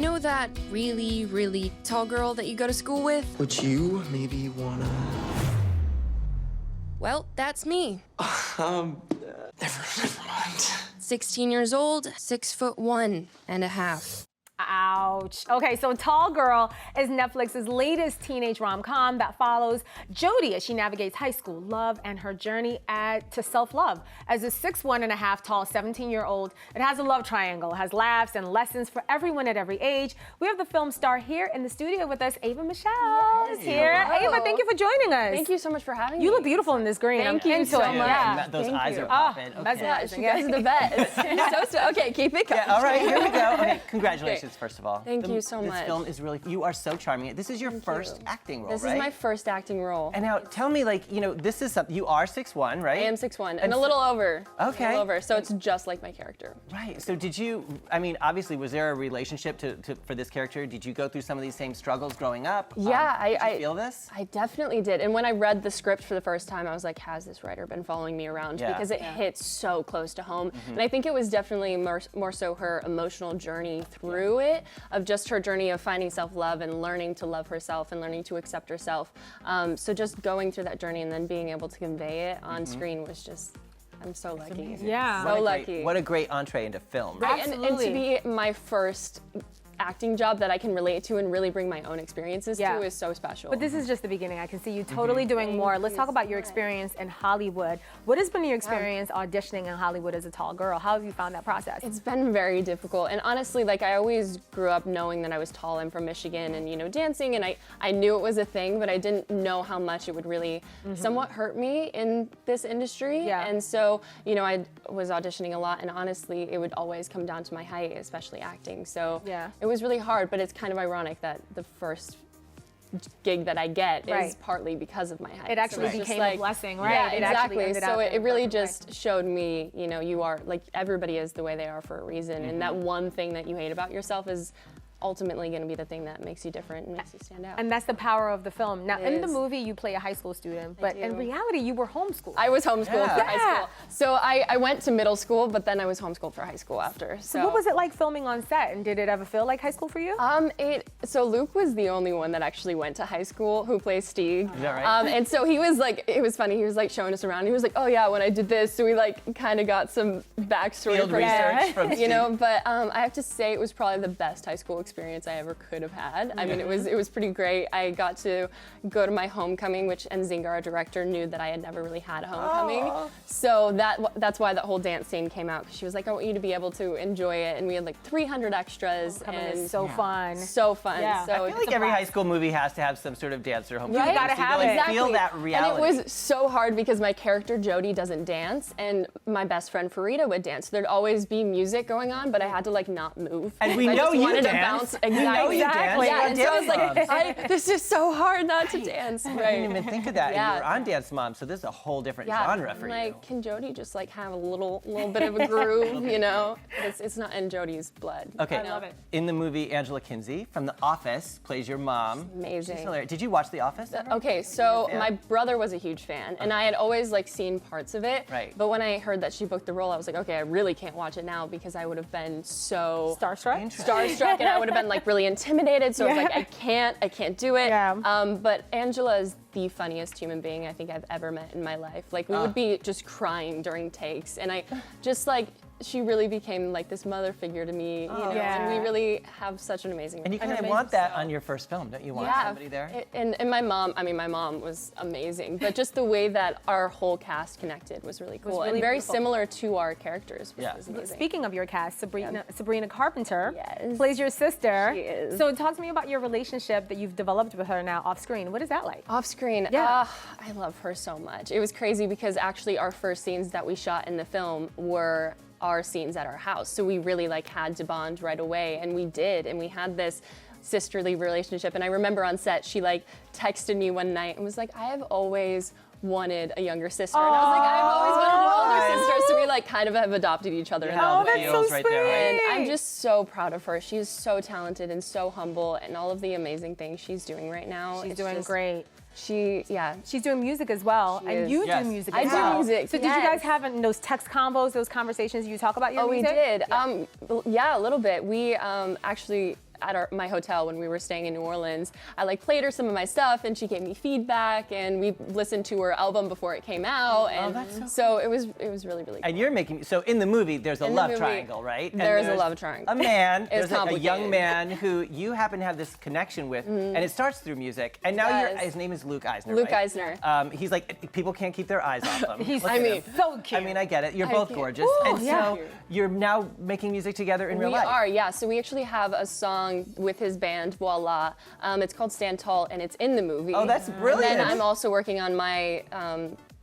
You know that really, really tall girl that you go to school with? Would you maybe wanna... Well, that's me. Never mind. 16 years old, 6'1.5". Ouch. Okay, so Tall Girl is Netflix's latest teenage rom-com that follows Jodie as she navigates high school, love, and her journey to self-love. As a 6'1.5" tall 17-year-old, it has a love triangle, has laughs and lessons for everyone at every age. We have the film star here in the studio with us. Ava Michelle is here. Hello. Ava, thank you for joining us. Thank you so much for having me. You look beautiful in this green. Thank I'm you into so it. much. Yeah. Those Thank eyes you. are popping. mesmerizing. You guys are the best. Okay, keep it coming. Yeah, all right, here we go. Okay, congratulations, first of all. Thank you so much. This film is really, you are so charming. This is your first acting role, This right? is my first acting role. And now, tell me, like, you know, this is something, you are 6'1", right? I am 6'1", and a little over. Okay. A little over, so it's just like my character. Right, so did you, I mean, obviously, was there a relationship for this character? Did you go through some of these same struggles growing up? Yeah, Did you feel this? I definitely did. And when I read the script for the first time, I was like, has this writer been following me around? Yeah. Because it hits so close to home. And I think it was definitely more so her emotional journey through it, of just her journey of finding self-love and learning to love herself and learning to accept herself. So just going through that journey and then being able to convey it on screen was just, I'm so lucky. Yeah. So lucky. What a great entree into film. Right, and to Absolutely. be my first acting job that I can relate to and really bring my own experiences to is so special. But this is just the beginning. I can see you totally doing more. Let's talk about your experience in Hollywood. What has been your experience auditioning in Hollywood as a tall girl? How have you found that process? It's been very difficult, and honestly, like, I always grew up knowing that I was tall. I'm from Michigan, and, you know, dancing, and I knew it was a thing, but I didn't know how much it would really somewhat hurt me in this industry. Yeah. And so, you know, I was auditioning a lot, and honestly, it would always come down to my height, especially acting. So it was really hard, but it's kind of ironic that the first gig that I get is partly because of my height. It actually So it's became just a blessing, right? Yeah, It actually exactly. ended So up it being really perfect. just showed me, you know, you are, like, everybody is the way they are for a reason, and that one thing that you hate about yourself is ultimately going to be the thing that makes you different and makes you stand out. And that's the power of the film. Now, in the is. movie, you play a high school student, but in do. reality, you were homeschooled. I was homeschooled for high Yeah. school. So I went to middle school, but then I was homeschooled for high school after. So what was it like filming on set, and did it ever feel like high school for you? So Luke was the only one that actually went to high school who plays Stieg. Is that right? And so he was like, it was funny, he was like showing us around. He was like, oh yeah, when I did this, so we like kind of got some backstory Field from research from you know, Steve. but I have to say it was probably the best high school experience I ever could have had. I mean, it was pretty great. I got to go to my homecoming, which Nzinga, our director, knew that I had never really had a homecoming. So that's why that whole dance scene came out, because she was like, I want you to be able to enjoy it. And we had like 300 extras. Homecoming and is so fun. So fun. Yeah. So I feel it's like a every blast. high school movie has to have some sort of dancer homecoming. Right? gotta So you have really it. feel that reality. And it was so hard because my character Jodie doesn't dance, and my best friend Farida would dance. There'd always be music going on, but I had to like not move. And we I know just you wanted dance. to bounce. We know Exactly. you dance. Yeah, You're and so I was like, Dance Moms. this is so hard not to dance. I Right. didn't even think of that. Yeah. And you were on Dance Mom, so this is a whole different genre for I'm you. like, can Jodie just like have a little bit of a groove, you know? It's not in Jodie's blood. Okay. I love it. In the movie, Angela Kinsey from The Office plays your mom. Amazing. She's hilarious. Did you watch The Office? ever? Okay, so fan? my brother was a huge fan, and I had always like seen parts of it. Right. But when I heard that she booked the role, I was like, okay, I really can't watch it now because I would have been so starstruck, and I would have been like really intimidated. So I was like, I can't do it. Yeah. But Angela is the funniest human being I think I've ever met in my life. Like we would be just crying during takes, and I just like. She really became like this mother figure to me, you know, and we really have such an amazing. And you kind of want that on your first film, don't you? Want somebody there? And my mom, I mean, my mom was amazing, but just the way that our whole cast connected was really cool and very similar to our characters. Was amazing. Speaking of your cast, Sabrina Carpenter Yes. plays your sister. She is. So talk to me about your relationship that you've developed with her now off screen. What is that like? Off screen, Yeah. I love her so much. It was crazy because actually our first scenes that we shot in the film were our scenes at our house. So we really like had to bond right away, and we did, and we had this sisterly relationship. And I remember on set, she like texted me one night and was like, I have always wanted a younger sister. And I was like, I've always wanted an older sister. So we like kind of have adopted each other. Oh, that's so right there, right? And I'm just so proud of her. She is so talented and so humble, and all of the amazing things she's doing right now. She's It's doing just- great. Yeah. She's doing music as well, and is. you Yes. do music I as do well. music, So did you guys yes. have in those text combos, those conversations you talk about your Oh, we music? did. Yeah, a little bit. We actually, at my hotel when we were staying in New Orleans. I like played her some of my stuff, and she gave me feedback, and we listened to her album before it came out, and that's so it was really cool. And you're making, so in the movie, there's a In the love movie, triangle, right? And there is a there's love triangle. A man, It's there's a young complicated. man who you happen to have this connection with, and it starts through music. And now does. his name is Luke Eisner, Luke right? Eisner. He's like, people can't keep their eyes off him. He's Look at him. so cute. I mean, I get it. You're Thank both you. gorgeous. Ooh, and yeah. so you're now making music together in real We life. are, yeah. So we actually have a song with his band, Voila. It's called Stand Tall, and it's in the movie. Oh, that's brilliant. And then I'm also working on my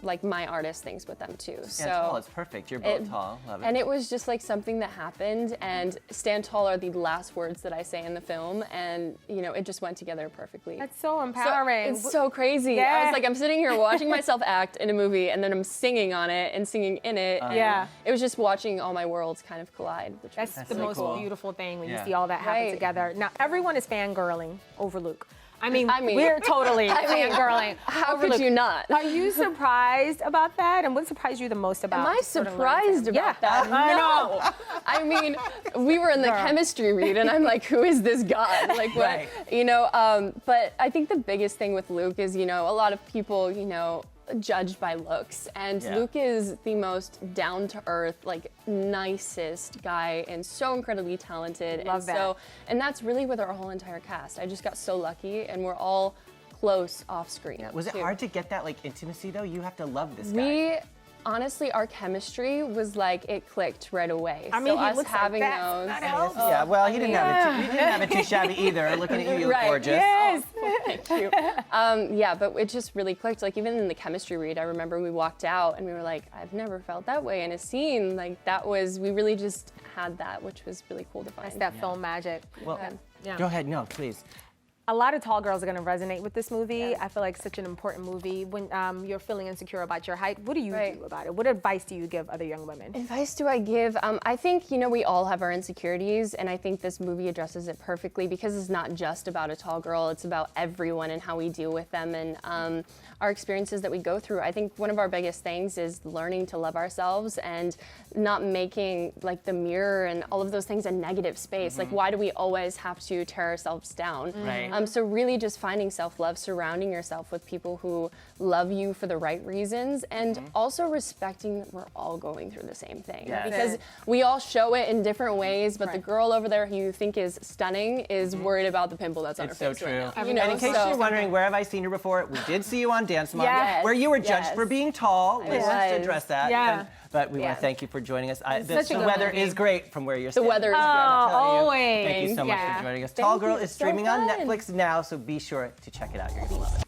like my artist things with them too. Stand tall, it's perfect. You're both tall. Love it. And it was just like something that happened, and stand tall are the last words that I say in the film, and you know, it just went together perfectly. That's so empowering. It's so crazy. I Yeah. was like, I'm sitting here watching myself act in a movie, and then I'm singing on it and singing in it. and Yeah. It was just watching all my worlds kind of collide. Which That's was the so most cool. beautiful thing when you Yeah. see all that happen Right. together. Now, everyone is fangirling over Luke. I mean, I mean- we're totally I mean, fangirling. how over could Luke. you not? Are you surprised about that? And what surprised you the most about? Am I sort of surprised learning about to- that? Yeah, I know. No. I mean, we were in the chemistry read, and I'm like, who is this god? Like, what? Right. You know, but I think the biggest thing with Luke is, you know, a lot of people, you know, judged by looks, and Yeah. Luke is the most down-to-earth, like, nicest guy, and so incredibly talented. Love and that. so, and that's really with our whole entire cast. I just got so lucky, and we're all close off screen. Was it too. hard to get that like intimacy though? You have to love this guy. We honestly, our chemistry was like it clicked right away. I mean, so he us looks like having that. those. That helps. Yeah, well, he didn't have it too shabby either. Looking at you, you look Right. gorgeous. Yes. Thank you. Yeah, but it just really clicked. Like even in the chemistry read, I remember we walked out and we were like, I've never felt that way in a scene. Like that was, we really just had that, which was really cool to find. That's that film magic. Well, Yeah. go ahead. No, please. A lot of tall girls are going to resonate with this movie. I feel like it's such an important movie. When you're feeling insecure about your height, what do you Right. do about it? What advice do you give other young women? Advice do I give? I think, you know, we all have our insecurities, and I think this movie addresses it perfectly because it's not just about a tall girl, it's about everyone and how we deal with them and our experiences that we go through. I think one of our biggest things is learning to love ourselves and not making like the mirror and all of those things a negative space. Like, why do we always have to tear ourselves down? Right. So really just finding self-love, surrounding yourself with people who love you for the right reasons, and also respecting that we're all going through the same thing. Yes. Because we all show it in different ways, but the girl over there who you think is stunning is worried about the pimple that's on It's her so face true. right now. You And know, in case so- you're wondering, where have I seen her before? We did see you on Dance Moms, Yes. where you were judged Yes. for being tall. Let's just was. address that. Yeah. But we want Yeah. to thank you for joining us. such a The good weather movie. is great from where you're The standing. weather is Oh, Tell you. always. Thank you so much Yeah. for joining us. Thank Tall you. Girl It's is so streaming on fun. Netflix now, so be sure to check it out. You're going to love it.